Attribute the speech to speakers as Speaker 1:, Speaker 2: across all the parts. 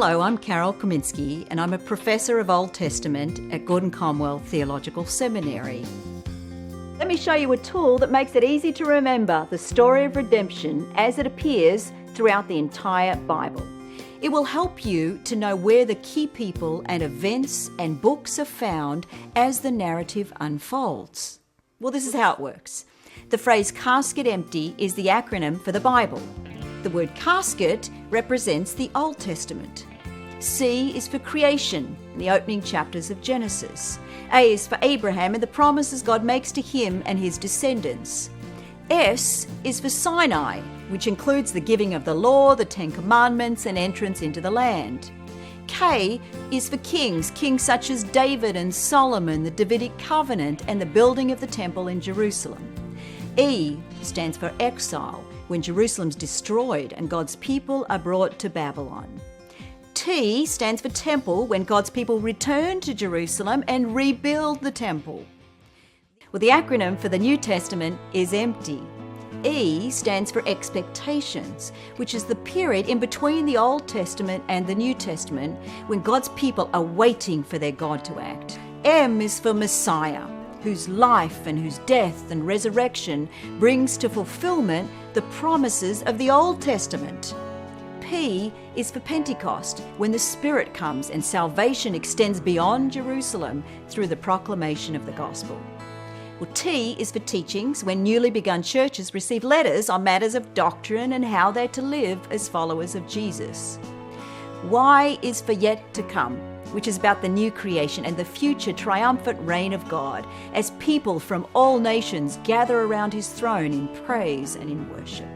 Speaker 1: Hello, I'm Kaminski, and I'm a professor of Old Testament at Conwell Theological Seminary. Let me show you a tool that makes it easy to remember the story of redemption as it appears throughout the entire Bible. It will help you to know where the key people and events and books are found as the narrative unfolds. Well, this is how it works. The phrase CASKET EMPTY is the acronym for the Bible. The word casket represents the Old Testament. C is for creation, in the opening chapters of Genesis. A is for Abraham and the promises God makes to him and his descendants. S is for Sinai, which includes the giving of the law, the Ten Commandments, and entrance into the land. K is for kings such as David and Solomon, the Davidic covenant, and the building of the temple in Jerusalem. E stands for exile, when Jerusalem's destroyed and God's people are brought to Babylon. T stands for temple, when God's people return to Jerusalem and rebuild the temple. Well, the acronym for the New Testament is EMPTY. E stands for expectations, which is the period in between the Old Testament and the New Testament when God's people are waiting for their God to act. M is for Messiah, whose life and whose death and resurrection brings to fulfillment the promises of the Old Testament. P is for Pentecost, when the Spirit comes and salvation extends beyond Jerusalem through the proclamation of the gospel. Well, T is for teachings, when newly begun churches receive letters on matters of doctrine and how they're to live as followers of Jesus. Y is for yet to come, which is about the new creation and the future triumphant reign of God, as people from all nations gather around his throne in praise and in worship.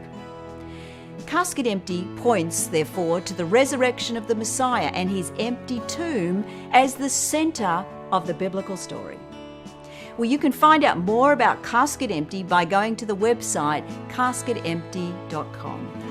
Speaker 1: Casket Empty points, therefore, to the resurrection of the Messiah and his empty tomb as the center of the biblical story. Well, you can find out more about Casket Empty by going to the website casketempty.com.